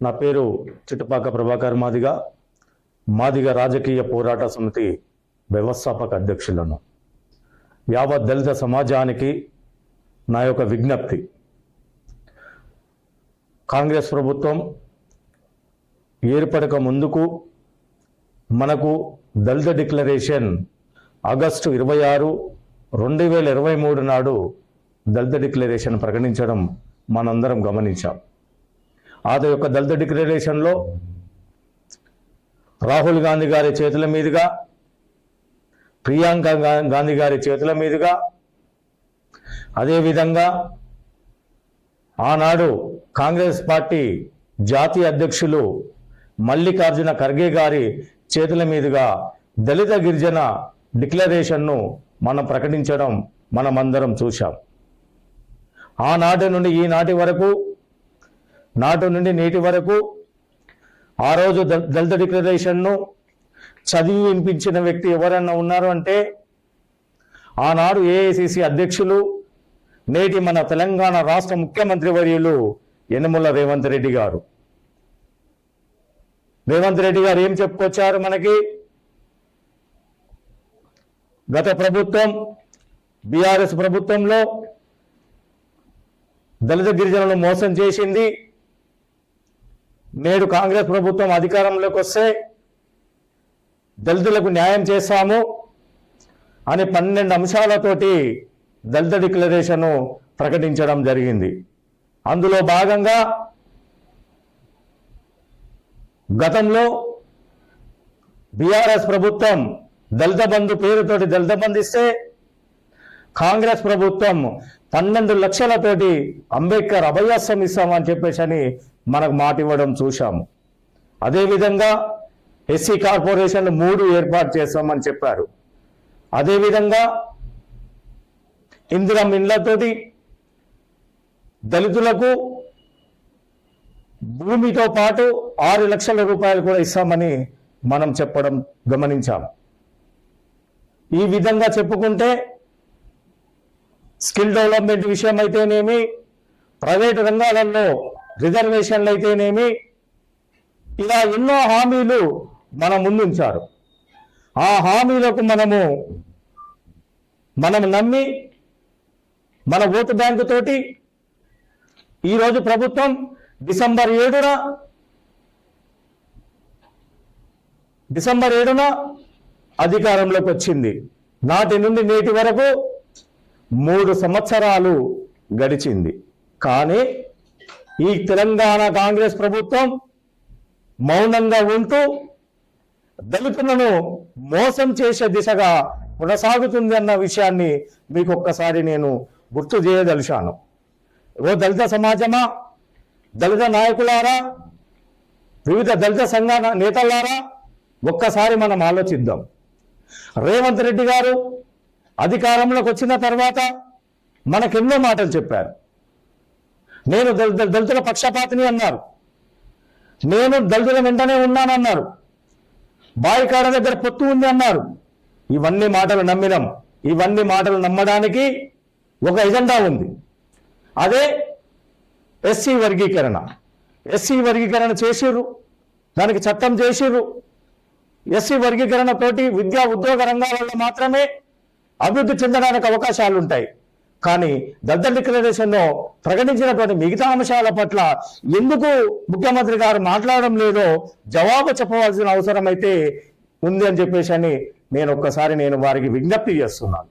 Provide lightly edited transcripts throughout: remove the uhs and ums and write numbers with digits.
నా పేరు చిట్టపాక ప్రభాకర్ మాదిగ రాజకీయ పోరాట సమితి వ్యవస్థాపక అధ్యక్షులను. యావత్ దళిత సమాజానికి నా యొక్క విజ్ఞప్తి, కాంగ్రెస్ ప్రభుత్వం ఏర్పడక ముందుకు మనకు దళిత డిక్లరేషన్ ఆగస్టు 26, 2023 నాడు దళిత డిక్లరేషన్ ప్రకటించడం మనందరం గమనించాం. ఆ యొక్క దళిత డిక్లరేషన్లో రాహుల్ గాంధీ గారి చేతుల మీదుగా, ప్రియాంక గాంధీ గారి చేతుల మీదుగా, అదేవిధంగా ఆనాడు కాంగ్రెస్ పార్టీ జాతీయ అధ్యక్షులు మల్లికార్జున ఖర్గే గారి చేతుల మీదుగా దళిత గిరిజన డిక్లరేషన్ను మనం ప్రకటించడం మనమందరం చూశాం. ఆనాటి నుండి ఈనాటి వరకు, నాటి నుండి నేటి వరకు ఆ రోజు దళిత డిక్లరేషన్ను చదివి వినిపించిన వ్యక్తి ఎవరన్నా ఉన్నారు అంటే ఆనాడు ఏఐసిసి అధ్యక్షులు, నేటి మన తెలంగాణ రాష్ట్ర ముఖ్యమంత్రి వర్యులు యనమల రేవంత్ రెడ్డి గారు. రేవంత్ రెడ్డి గారు ఏం చెప్పుకొచ్చారు మనకి? గత ప్రభుత్వం బీఆర్ఎస్ ప్రభుత్వంలో దళిత గిరిజనులను మోసం చేసింది, నేడు కాంగ్రెస్ ప్రభుత్వం అధికారంలోకి వస్తే దళితులకు న్యాయం చేస్తాము అని 12 అంశాలతోటి దళిత డిక్లరేషన్ ప్రకటించడం జరిగింది. అందులో భాగంగా గతంలో బీఆర్ఎస్ ప్రభుత్వం దళిత బంధు పేరుతోటి దళిత బంధు ఇస్తే కాంగ్రెస్ ప్రభుత్వం 12 లక్షలతోటి అంబేద్కర్ అభయాస్తం ఇస్తామని చెప్పేసి అని మనకు మాట ఇవ్వడం చూశాము. అదేవిధంగా ఎస్సీ కార్పొరేషన్లు 3 ఏర్పాటు చేస్తామని చెప్పారు. అదేవిధంగా ఇందిరమ్మ ఇండ్లతోటి దళితులకు భూమితో పాటు 6 లక్షల రూపాయలు కూడా ఇస్తామని మనం చెప్పడం గమనించాం. ఈ విధంగా చెప్పుకుంటే స్కిల్ డెవలప్మెంట్ విషయం అయితేనేమి, ప్రైవేటు రంగాలలో రిజర్వేషన్లు అయితేనేమి, ఇలా ఎన్నో హామీలు మన ముందుంచారు. ఆ హామీలకు మనం నమ్మి మన ఓటు బ్యాంకు తోటి ఈరోజు ప్రభుత్వం డిసెంబర్ 7న అధికారంలోకి వచ్చింది. నాటి నుండి నేటి వరకు 3 సంవత్సరాలు గడిచింది. కానీ ఈ తెలంగాణ కాంగ్రెస్ ప్రభుత్వం మౌనంగా ఉంటూ దళితులను మోసం చేసే దిశగా కొనసాగుతుంది అన్న విషయాన్ని మీకు ఒక్కసారి నేను గుర్తు చేయదలిచాను. ఓ దళిత సమాజమా, దళిత నాయకులారా, వివిధ దళిత సంఘ నేతలారా, ఒక్కసారి మనం ఆలోచిద్దాం. రేవంత్ రెడ్డి గారు అధికారంలోకి వచ్చిన తర్వాత మనకెన్నో మాటలు చెప్పారు. నేను దళితుల పక్షపాతిని అన్నారు, నేను దళితుల వెంటనే ఉన్నానన్నారు, బాయికాడ దగ్గర పొత్తు ఉంది అన్నారు. ఇవన్నీ మాటలు నమ్మినాం. ఇవన్నీ మాటలు నమ్మడానికి ఒక ఎజెండా ఉంది. అదే ఎస్సీ వర్గీకరణ. ఎస్సీ వర్గీకరణ చేసిర్రు, దానికి చట్టం చేసిర్రు. ఎస్సీ వర్గీకరణ తోటి విద్యా ఉద్యోగ రంగాలలో మాత్రమే అభివృద్ధి చెందడానికి అవకాశాలు ఉంటాయి. కానీ దళిత డిక్లరేషన్లో ప్రకటించినటువంటి మిగతా అంశాల పట్ల ఎందుకు ముఖ్యమంత్రి గారు మాట్లాడడం లేదో జవాబు చెప్పవలసిన అవసరం అయితే ఉంది అని చెప్పేసి అని నేను వారికి విజ్ఞప్తి చేస్తున్నాను.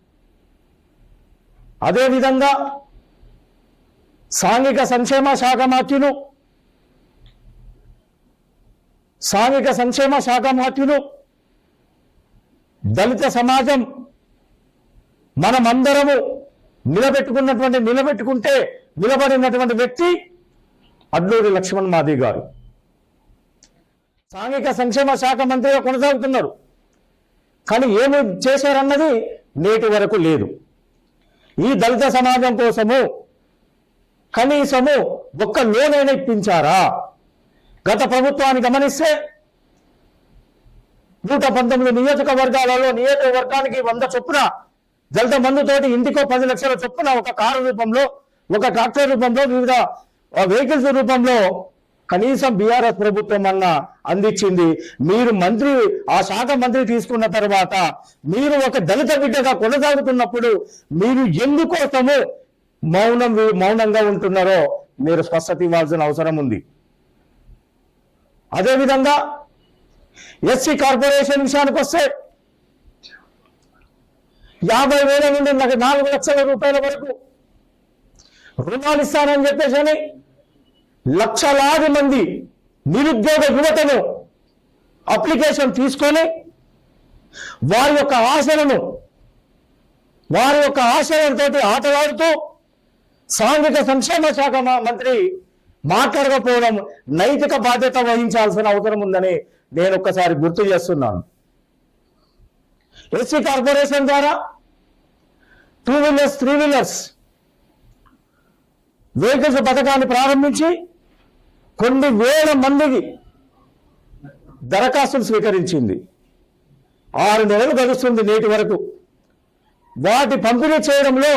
అదేవిధంగా సాంఘిక సంక్షేమ శాఖ మాత్యులు దళిత సమాజం మనమందరము నిలబడినటువంటి వ్యక్తి అడ్లూరి లక్ష్మణ్ మాది గారు. సాంఘిక సంక్షేమ శాఖ మంత్రిగా కొనసాగుతున్నారు. కానీ ఏమి చేశారన్నది నేటి వరకు లేదు. ఈ దళిత సమాజం కోసము కనీసము ఒక్క లోనైనా ఇప్పించారా? గత ప్రభుత్వాన్ని గమనిస్తే 119 నియోజకవర్గాలలో నియోజకవర్గానికి 100 చొప్పున దళిత బంధుతోటి ఇంటికో 10 లక్షల చొప్పున ఒక కారు రూపంలో, ఒక ట్రాక్టర్ రూపంలో, వివిధ వెహికల్స్ రూపంలో కనీసం బీఆర్ఎస్ ప్రభుత్వం అన్న అందించింది. మీరు మంత్రి, ఆ శాఖ మంత్రి తీసుకున్న తర్వాత మీరు ఒక దళిత బిడ్డగా కొనసాగుతున్నప్పుడు మీరు ఎందుకోసము మౌనంగా ఉంటున్నారో మీరు స్పష్టత ఇవ్వాల్సిన అవసరం ఉంది. అదేవిధంగా ఎస్సీ కార్పొరేషన్ విషయానికి వస్తే 50,000 నుండి 4 లక్షల రూపాయల వరకు రుణాలు ఇస్తానని చెప్పేసి లక్షలాది మంది నిరుద్యోగ యువతను అప్లికేషన్ తీసుకొని వారి యొక్క ఆశయంతో ఆటలాడుతూ సాంఘిక సంక్షేమ శాఖ మంత్రి మాట్లాడకపోవడం నైతిక బాధ్యత వహించాల్సిన అవసరం ఉందని నేను ఒక్కసారి గుర్తు చేస్తున్నాను. ఎస్సీ కార్పొరేషన్ ద్వారా 2 వీలర్స్ 3 వీలర్స్ వెహికల్స్ పథకాన్ని ప్రారంభించి కొన్ని వేల మందికి దరఖాస్తులు స్వీకరించింది. 6 నెలలు గడుస్తుంది నేటి వరకు. వాటి పంపిణీ చేయడంలో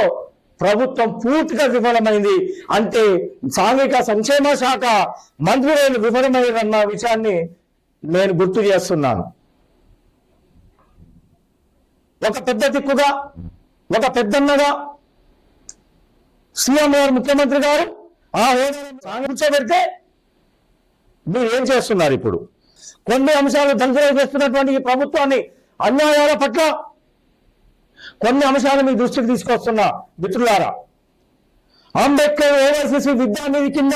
ప్రభుత్వం పూర్తిగా విఫలమైంది. అంటే సాంఘిక సంక్షేమ శాఖ మంత్రులు విఫలమైనన్న విషయాన్ని నేను గుర్తు చేస్తున్నాను. ఒక పెద్ద దిక్కుగా, ఒక పెద్దన్నగా సీఎం గారు, ముఖ్యమంత్రి గారు ఆ హోదాను కూర్చోబెడితే మీరు ఏం చేస్తున్నారు? ఇప్పుడు కొన్ని అంశాలు దళితులు చేస్తున్నటువంటి ఈ ప్రభుత్వాన్ని అన్యాయాల పట్ల కొన్ని అంశాలు మీ దృష్టికి తీసుకొస్తున్నా మిత్రులారా. అంబేద్కర్ ఓవర్సీసీ విద్యానిధి కింద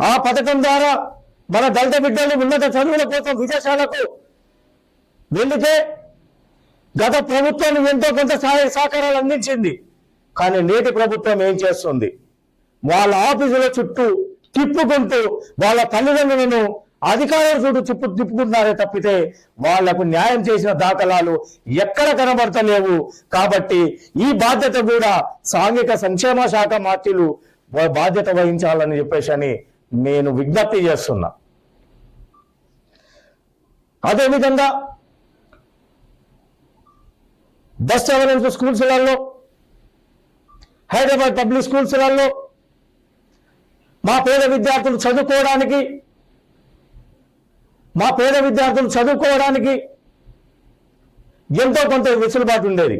ఆ పథకం ద్వారా మన దళిత బిడ్డలు ఉన్నత చదువుల కోసం విదేశాలకు వెళితే గత ప్రభుత్వం ఎంతో కొంత సహాయ సహకారాలు అందించింది. కానీ నేటి ప్రభుత్వం ఏం చేస్తుంది? వాళ్ళ ఆఫీసుల చుట్టూ తిప్పుకుంటూ వాళ్ళ తల్లిదండ్రులను అధికారుల చుట్టూ తిప్పుకుంటున్నారే తప్పితే వాళ్లకు న్యాయం చేసిన దాఖలాలు ఎక్కడ కనబడతలేవు. కాబట్టి ఈ బాధ్యత కూడా సాంఘిక సంక్షేమ శాఖ మంత్రులు బాధ్యత వహించాలని చెప్పేసి నేను విజ్ఞప్తి చేస్తున్నా. అదేవిధంగా బస్ సర్వీస్ స్కూల్స్లలో, హైదరాబాద్ పబ్లిక్ స్కూల్స్లలో మా పేద విద్యార్థులు చదువుకోవడానికి ఎంతో కొంత వెసులుబాటు ఉండేది.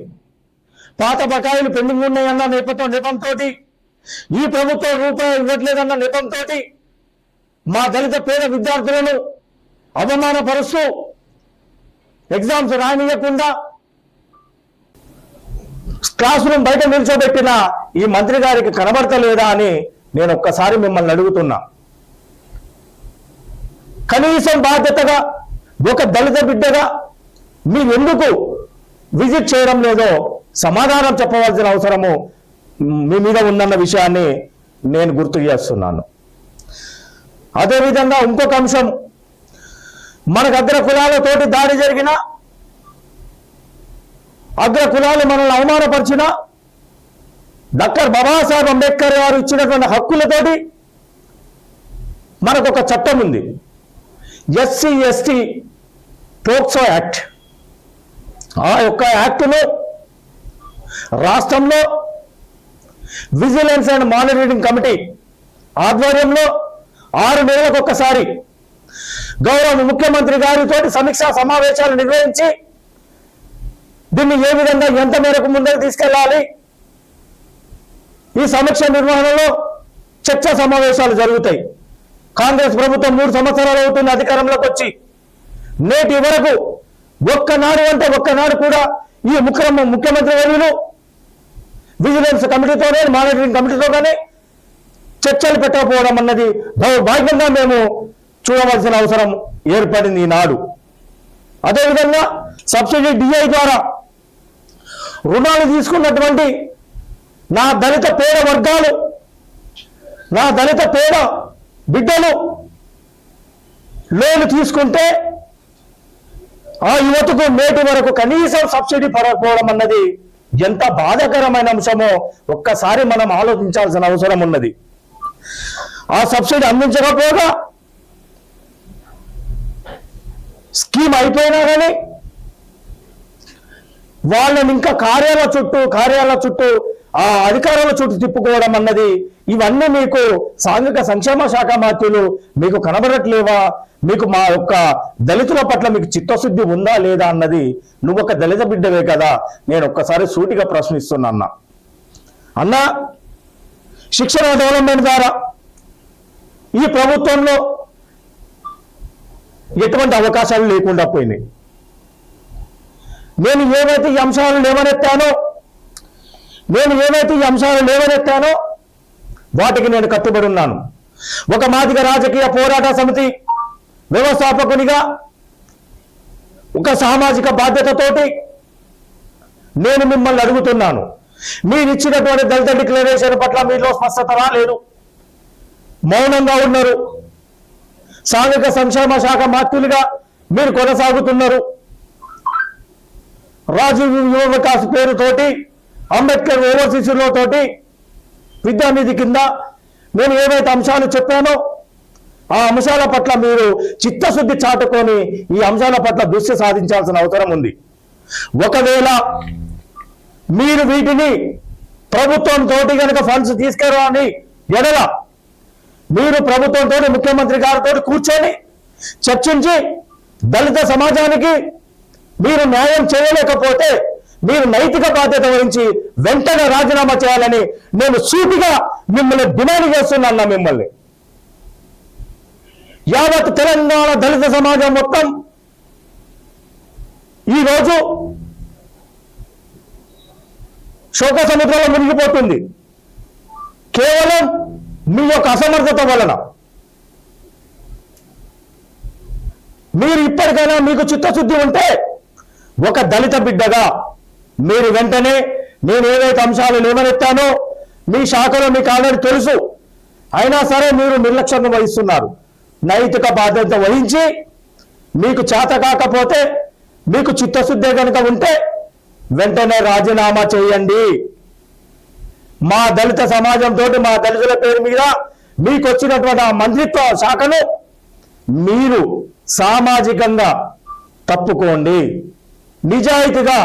పాత బకాయిలు పెండింగ్ ఉన్నాయన్న నెపంతో ఈ ప్రభుత్వం రూపాయి ఇవ్వట్లేదన్న నెపంతో మా దళిత పేద విద్యార్థులను అవమానపరుస్తూ ఎగ్జామ్స్ రానియకుండా క్లాస్ రూమ్ బయట నిల్చోబెట్టిన ఈ మంత్రి గారికి కనబడతలేదా అని నేను ఒక్కసారి మిమ్మల్ని అడుగుతున్నా. కనీసం బాధ్యతగా ఒక దళిత బిడ్డగా మీరు ఎందుకు విజిట్ చేయడం లేదో సమాధానం చెప్పవలసిన అవసరము మీ మీద ఉందన్న విషయాన్ని నేను గుర్తు చేస్తున్నాను. అదేవిధంగా ఇంకొక అంశం, మనకు అగ్ర కులాలతోటి దాడి జరిగిన, అగ్ర కులాలు మనల్ని అవమానపరిచిన డాక్టర్ బాబాసాహెబ్ అంబేద్కర్ గారు ఇచ్చినటువంటి హక్కులతోటి మనకు ఒక చట్టం ఉంది, ఎస్సీ ఎస్టీ పోక్సో యాక్ట్. ఆ యొక్క యాక్టులో రాష్ట్రంలో విజిలెన్స్ అండ్ మానిటరింగ్ కమిటీ ఆధ్వర్యంలో 6 నెలలకు ఒక్కసారి గౌరవ ముఖ్యమంత్రి గారితో సమీక్షా సమావేశాలు నిర్వహించి దీన్ని ఏ విధంగా ఎంత మేరకు ముందుకు తీసుకెళ్లాలి, ఈ సమీక్ష నిర్వహణలో చర్చా సమావేశాలు జరుగుతాయి. కాంగ్రెస్ ప్రభుత్వం 3 సంవత్సరాలు అవుతుంది అధికారంలోకి వచ్చి. నేటి వరకు ఒక్కనాడు కూడా ఈ ముఖ్యమంత్రి వర్యులు విజిలెన్స్ కమిటీతోనే, మానిటరింగ్ కమిటీతో కానీ చర్చలు పెట్టకపోవడం అన్నది దౌర్భాగ్యంగా మేము చూడవలసిన అవసరం ఏర్పడింది ఈనాడు. అదేవిధంగా సబ్సిడీ డిఐ ద్వారా రుణాలు తీసుకున్నటువంటి నా దళిత పేద వర్గాలు, నా దళిత పేద బిడ్డలు లోన్ తీసుకుంటే ఆ యువతకు నేటి వరకు కనీసం సబ్సిడీ పడకపోవడం అన్నది ఎంత బాధాకరమైన అంశమో ఒక్కసారి మనం ఆలోచించాల్సిన అవసరం ఉన్నది. ఆ సబ్సిడీ అందించకపోగా స్కీమ్ అయిపోయినా కానీ వాళ్ళని ఇంకా కార్యాల చుట్టూ ఆ అధికారాల చుట్టూ తిప్పుకోవడం అన్నది ఇవన్నీ మీకు సాంఘిక సంక్షేమ శాఖ మంత్రులు మీకు కనబడట్లేవా? మీకు మా యొక్క దళితుల పట్ల మీకు చిత్తశుద్ధి ఉందా లేదా అన్నది నువ్వు ఒక దళిత బిడ్డవే కదా, నేను ఒక్కసారి సూటిగా ప్రశ్నిస్తున్నా అన్నా. శిక్షణ డెవలప్మెంట్ ద్వారా ఈ ప్రభుత్వంలో ఎటువంటి అవకాశాలు లేకుండా పోయినాయి. నేను ఏవైతే ఈ అంశాలు లేవనెత్తానో వాటికి నేను కట్టుబడి ఉన్నాను. ఒక మాదిగ రాజకీయ పోరాట సమితి వ్యవస్థాపకునిగా ఒక సామాజిక బాధ్యతతోటి నేను మిమ్మల్ని అడుగుతున్నాను. మీరిచ్చినటువంటి దళిత డిక్లరేషన్ పట్ల మీలో స్పష్టత రాలేదు, మౌనంగా ఉన్నారు. సాంఘిక సంక్షేమ శాఖ మంత్రులుగా మీరు కొనసాగుతున్నారు. రాజీవ్ యువ వికాస్ పేరుతోటి, అంబేద్కర్ ఓవర్సీస్లో తోటి విద్యానిధి కింద నేను ఏవైతే అంశాలు చెప్పానో ఆ అంశాల పట్ల మీరు చిత్తశుద్ధి చాటుకొని ఈ అంశాల పట్ల దృష్టి సాధించాల్సిన అవసరం ఉంది. ఒకవేళ మీరు వీటిని ప్రభుత్వంతో కనుక ఫండ్స్ తీసుకురాని ఎడల మీరు ప్రభుత్వంతో ముఖ్యమంత్రి గారితో కూర్చొని చర్చించి దళిత సమాజానికి మీరు న్యాయం చేయలేకపోతే మీరు నైతిక బాధ్యత వహించి వెంటనే రాజీనామా చేయాలని నేను సూటిగా మిమ్మల్ని డిమాండ్ చేస్తున్నా. మిమ్మల్ని యావత్ తెలంగాణ దళిత సమాజం మొత్తం ఈరోజు శోక సముద్రంలో మునిగిపోతుంది కేవలం మీ యొక్క అసమర్థత వలన. మీరు ఇప్పటికైనా మీకు చిత్తశుద్ధి ఉంటే ఒక దళిత బిడ్డగా మీరు వెంటనే నేను ఏవైతే అంశాలు లేవనెత్తానో మీ శాఖలో మీకు ఆల్రెడీ తెలుసు, అయినా సరే మీరు నిర్లక్ష్యంగా వహిస్తున్నారు. నైతిక బాధ్యత వహించి మీకు చేత కాకపోతే మీకు చిత్తశుద్ధి కనుక ఉంటే వెంటనే రాజీనామా చేయండి. మా దళిత సమాజంతో మా దళితుల పేరు మీద మీకు వచ్చినటువంటి ఆ మంత్రిత్వ శాఖను మీరు సామాజికంగా తప్పుకోండి, నిజాయితీగా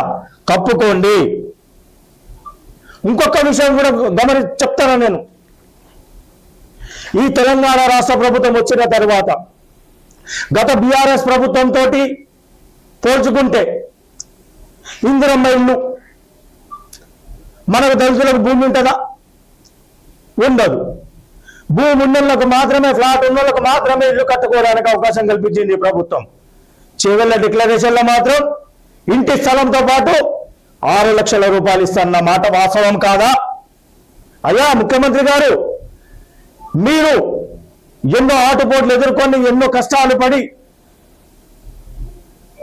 కప్పుకోండి. ఇంకొక విషయం కూడా చెప్తాను నేను. ఈ తెలంగాణ రాష్ట్ర ప్రభుత్వం వచ్చిన తర్వాత గత బీఆర్ఎస్ ప్రభుత్వంతో పోల్చుకుంటే ఇందిరమ్మ ఇల్లు మనకు దళితులకు భూమి ఉంటుందా? ఉండదు. భూమి ఉన్నోళ్ళకు మాత్రమే, ఫ్లాట్ ఉన్నోళ్ళకు మాత్రమే ఇల్లు కట్టుకోవడానికి అవకాశం కల్పించింది ప్రభుత్వం. చివరి డిక్లరేషన్లో మాత్రం ఇంటి స్థలంతో పాటు 6 లక్షల రూపాయలు ఇస్తున్న మాట వాస్తవం కాదా? అయ్యా ముఖ్యమంత్రి గారు, మీరు ఎన్నో ఆటుపోట్లు ఎదుర్కొని ఎన్నో కష్టాలు పడి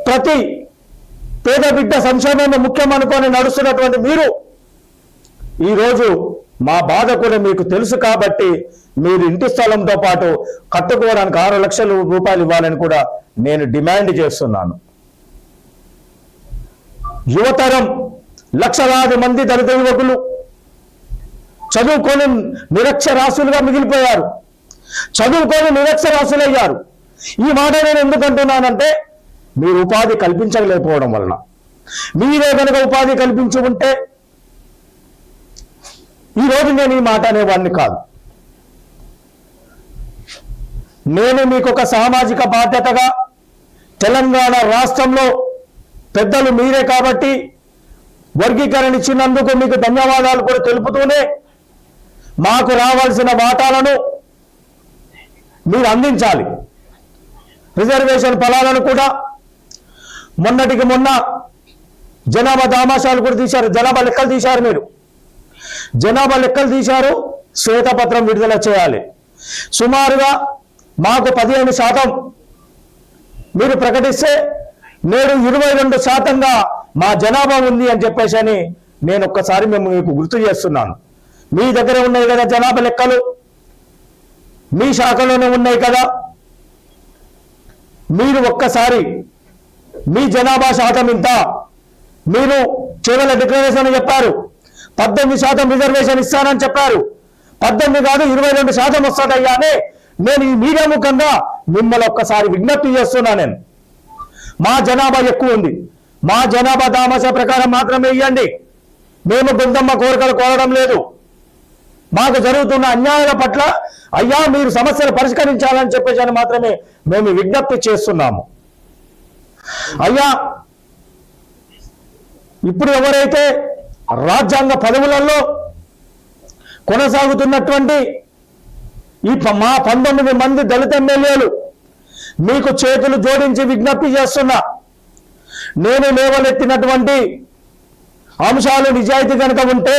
ప్రతి పేద బిడ్డ సంక్షేమాన్ని ముఖ్యం అనుకొని నడుస్తున్నటువంటి మీరు ఈరోజు మా బాధ కూడా మీకు తెలుసు కాబట్టి మీరు ఇంటి స్థలంతో పాటు కట్టుకోవడానికి 6 లక్షల రూపాయలు ఇవ్వాలని కూడా నేను డిమాండ్ చేస్తున్నాను. యువతరం లక్షలాది మంది దళిత యువకులు చదువుకొని నిరక్షరాస్యులుగా మిగిలిపోయారు, చదువుకొని నిరక్షరాస్యులయ్యారు. ఈ మాట నేను ఎందుకు అంటున్నానంటే మీరు ఉపాధి కల్పించలేకపోవడం వలన. మీరే కనుక ఉపాధి కల్పించి ఉంటే ఈరోజు నేను ఈ మాట అనేవాడిని కాదు. నేను మీకు ఒక సామాజిక బాధ్యతగా తెలంగాణ రాష్ట్రంలో పెద్దలు మీరే కాబట్టి వర్గీకరణ ఇచ్చినందుకు మీకు ధన్యవాదాలు కూడా తెలుపుతూనే మాకు రావాల్సిన వాటాలను మీరు అందించాలి. రిజర్వేషన్ ఫలాలను కూడా మొన్నటికి మొన్న జనాభా దామాషాలు కూడా తీశారు, జనాభా లెక్కలు తీశారు. మీరు జనాభా లెక్కలు తీశారు, శ్వేతపత్రం విడుదల చేయాలి. సుమారుగా మాకు 15% మీరు ప్రకటిస్తే నేడు 22% మా జనాభా ఉంది అని చెప్పేసి నేను ఒక్కసారి మేము మీకు గుర్తు చేస్తున్నాను. మీ దగ్గర ఉన్నాయి కదా జనాభా లెక్కలు, మీ శాఖలోనే ఉన్నాయి కదా. మీరు ఒక్కసారి మీ జనాభా శాతం ఇంత, మీరు కేవలం డిక్లరేషన్ చెప్పారు 18% రిజర్వేషన్ ఇస్తానని చెప్పారు. 18 కాదు 22% వస్తుందయ్యా అని నేను ఈ మీడియా ముఖంగా మిమ్మల్ని ఒక్కసారి విజ్ఞప్తి చేస్తున్నా. నేను మా జనాభా ఎక్కువ ఉంది, మా జనాభా దామాషా ప్రకారం మాత్రమే ఇవ్వండి. మేము గొంతమ్మ కోరికలు కోరడం లేదు. మాకు జరుగుతున్న అన్యాయాల పట్ల అయ్యా మీరు సమస్యలు పరిష్కరించాలని చెప్పేసి మాత్రమే మేము విజ్ఞప్తి చేస్తున్నాము. అయ్యా ఇప్పుడు ఎవరైతే రాజ్యాంగ పదవులలో కొనసాగుతున్నటువంటి ఈ మా 19 మంది దళిత ఎమ్మెల్యేలు మీకు చేతులు జోడించి విజ్ఞప్తి చేస్తున్నా, నేను లేవనెత్తినటువంటి అంశాలు నిజాయితీ కనుక ఉంటే,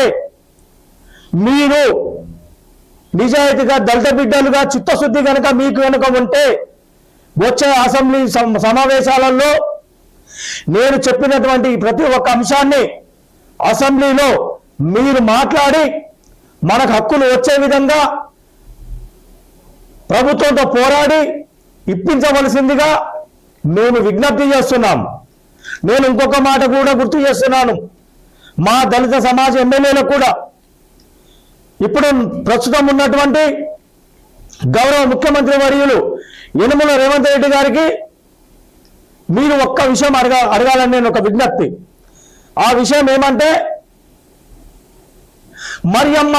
మీరు నిజాయితీగా దళిత బిడ్డలుగా చిత్తశుద్ధి కనుక మీకు కనుక ఉంటే, వచ్చే అసెంబ్లీ సమావేశాలలో నేను చెప్పినటువంటి ప్రతి ఒక్క అంశాన్ని అసెంబ్లీలో మీరు మాట్లాడి మనకు హక్కులు వచ్చే విధంగా ప్రభుత్వంతో పోరాడి ఇప్పించవలసిందిగా మేము విజ్ఞప్తి చేస్తున్నాం. నేను ఇంకొక మాట కూడా గుర్తు చేస్తున్నాను, మా దళిత సమాజ ఎమ్మెల్యేలకు కూడా ఇప్పుడు ప్రస్తుతం ఉన్నటువంటి గౌరవ ముఖ్యమంత్రి వర్యులు యనమల రేవంత్ రెడ్డి గారికి మీరు ఒక్క విషయం అడగాలని నేను ఒక విజ్ఞప్తి. ఆ విషయం ఏమంటే, మరియమ్మ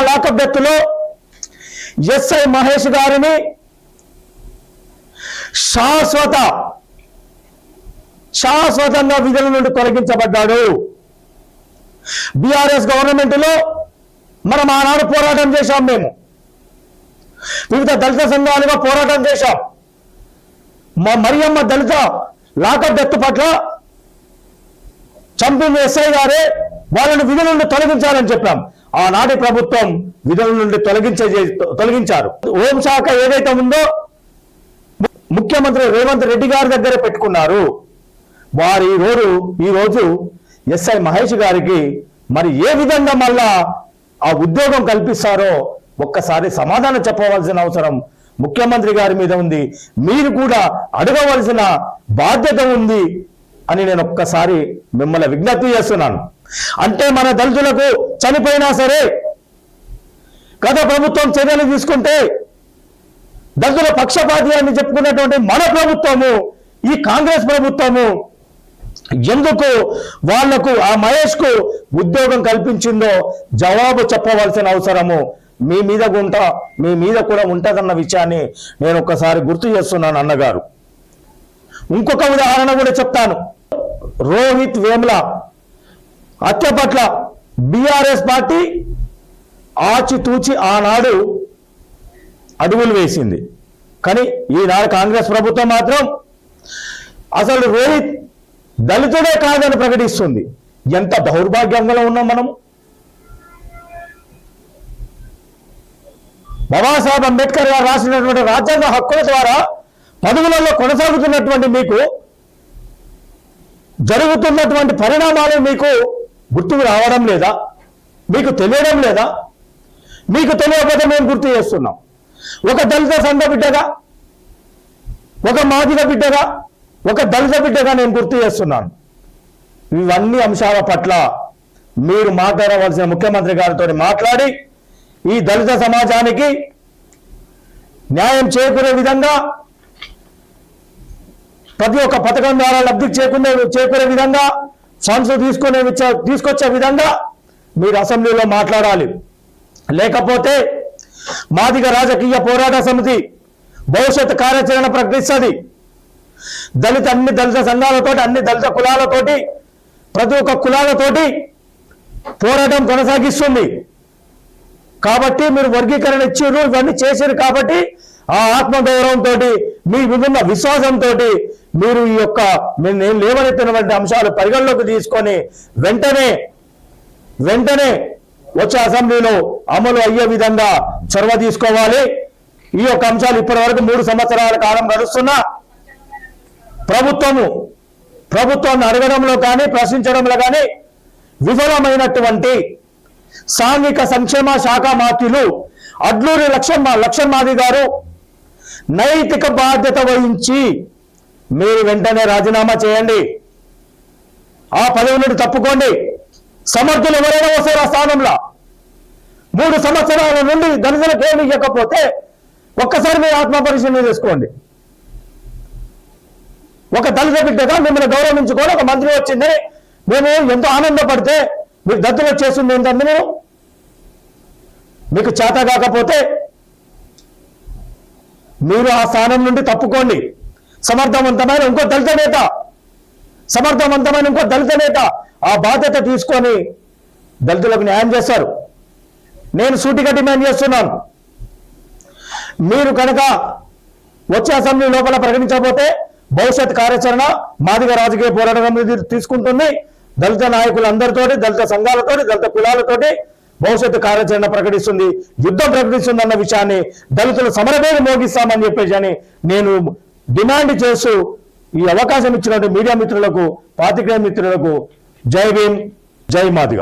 లాకప్ డెత్లో ఎస్ఐ మహేష్ గారిని శాశ్వతంగా విధుల నుండి తొలగించబడ్డాడు. బీఆర్ఎస్ గవర్నమెంట్లో మనం ఆనాడు పోరాటం చేశాం, మేము వివిధ దళిత సంఘాలుగా పోరాటం చేశాం. మా మరియమ్మ దళిత లాకప్ డెత్ పట్ల చంపిన ఎస్ఐ గారే వాళ్ళని విధుల నుండి తొలగించాలని చెప్పాం. ఆనాటి ప్రభుత్వం విధుల నుండి తొలగించారు. హోంశాఖ ఏదైతే ఉందో ముఖ్యమంత్రి రేవంత్ రెడ్డి గారి దగ్గర పెట్టుకున్నారు. వారు ఈరోజు ఎస్ఐ మహేష్ గారికి మరి ఏ విధంగా మళ్ళా ఆ ఉద్యోగం కల్పిస్తారో ఒక్కసారి సమాధానం చెప్పవలసిన అవసరం ముఖ్యమంత్రి గారి మీద ఉంది. మీరు కూడా అడగవలసిన బాధ్యత ఉంది అని నేను ఒక్కసారి మిమ్మల్ని విజ్ఞప్తి చేస్తున్నాను. అంటే మన దళితులకు చనిపోయినా సరే గత ప్రభుత్వం చర్యలు తీసుకుంటే దళితుల పక్షపాతి అని చెప్పుకున్నటువంటి మన ప్రభుత్వము, ఈ కాంగ్రెస్ ప్రభుత్వము ఎందుకు వాళ్లకు ఆ మహేష్కు ఉద్యోగం కల్పించిందో జవాబు చెప్పవలసిన అవసరము మీ మీద కూడా ఉంటుందన్న విషయాన్ని నేను ఒక్కసారి గుర్తు చేస్తున్నాను అన్నగారు. ఇంకొక ఉదాహరణ కూడా చెప్తాను. రోహిత్ వేముల హత్య పట్ల బీఆర్ఎస్ పార్టీ ఆచితూచి ఆనాడు అడుగులు వేసింది. కానీ ఈనాడు కాంగ్రెస్ ప్రభుత్వం మాత్రం అసలు రోహిత్ దళితుడే కాదని ప్రకటిస్తుంది. ఎంత దౌర్భాగ్యంగా ఉన్నాం మనం. బాబాసాహెబ్ అంబేద్కర్ గారు రాసినటువంటి రాజ్యాంగ హక్కుల ద్వారా పదవులలో కొనసాగుతున్నటువంటి మీకు జరుగుతున్నటువంటి పరిణామాలు మీకు గుర్తుకు రావడం లేదా? మీకు తెలియడం లేదా? మీకు తెలియకపోతే మేము గుర్తు చేస్తున్నాం. ఒక దళిత సంఘ బిడ్డగా, ఒక మాదిగ బిడ్డగా, ఒక దళిత బిడ్డగా నేను గుర్తు చేస్తున్నాను. ఇవన్నీ అంశాల పట్ల మీరు మాట్లాడవలసిన ముఖ్యమంత్రి గారితో మాట్లాడి ఈ దళిత సమాజానికి న్యాయం చేకూరే విధంగా, ప్రతి ఒక్క పథకం ద్వారా లబ్ధి చేకూరే విధంగా, ఫండ్స్ తీసుకొచ్చే విధంగా మీరు అసెంబ్లీలో మాట్లాడాలి. లేకపోతే మాదిగ రాజకీయ పోరాట సమితి భవిష్యత్ కార్యాచరణ ప్రకటిస్తుంది. అన్ని దళిత సంఘాలతోటి, అన్ని దళిత కులాలతోటి, ప్రతి ఒక్క కులాలతోటి పోరాటం కొనసాగిస్తుంది. కాబట్టి మీరు వర్గీకరణ ఇచ్చారు, ఇవన్నీ చేశారు. కాబట్టి ఆ ఆత్మగౌరవంతో, మీ విభిన్న విశ్వాసంతో మీరు ఈ యొక్క నేను లేవనెత్తినటువంటి అంశాలు పరిగణలోకి తీసుకొని వెంటనే వచ్చే అసెంబ్లీలో అమలు అయ్యే విధంగా చొరవ తీసుకోవాలి. ఈ యొక్క అంశాలు ఇప్పటి వరకు 3 సంవత్సరాల కాలం గడుస్తున్నా ప్రభుత్వాన్ని అడగడంలో కానీ ప్రశ్నించడంలో కానీ విఫలమైనటువంటి సాంఘిక సంక్షేమ శాఖ మంత్రులు అడ్లూరి లక్ష్మణ్ గారు నైతిక బాధ్యత వహించి మీరు వెంటనే రాజీనామా చేయండి. ఆ పదవి నుండి తప్పుకోండి. సమర్థులు ఎవరైనా వస్తారు ఆ స్థానంలో. 3 సంవత్సరాల నుండి దళితులకు ఏమి ఇవ్వకపోతే ఒక్కసారి మీరు ఆత్మపరిశీలన చేసుకోండి. ఒక దళిత బిడ్డగా మిమ్మల్ని గౌరవించుకొని ఒక మంత్రి వచ్చిందని మేము ఎంతో ఆనందపడితే మీకు దత్తులు చేస్తుంది ఏంటంటే మీకు చేత కాకపోతే మీరు ఆ స్థానం నుండి తప్పుకోండి. సమర్థవంతమైన ఇంకో దళిత నేత ఆ బాధ్యత తీసుకొని దళితులకు న్యాయం చేస్తారు. నేను సూటిగా డిమాండ్ చేస్తున్నాను, మీరు కనుక వచ్చే అసెంబ్లీ లోపల ప్రకటించకపోతే భవిష్యత్ కార్యాచరణ మాదిగ రాజకీయ పోరాట సమితి తీసుకుంటుంది. దళిత నాయకులందరితోటి, దళిత సంఘాలతోటి, దళిత కులాలతోటి భవిష్యత్తు కార్యాచరణ ప్రకటిస్తుంది, యుద్ధం ప్రకటిస్తుంది అన్న విషయాన్ని దళితులు సమరభేరి మోగిస్తామని చెప్పేసి అని నేను డిమాండ్ చేస్తూ ఈ అవకాశం ఇచ్చినటువంటి మీడియా మిత్రులకు, పాత్రికేయ మిత్రులకు జై భీమ్, జై మాదిగ.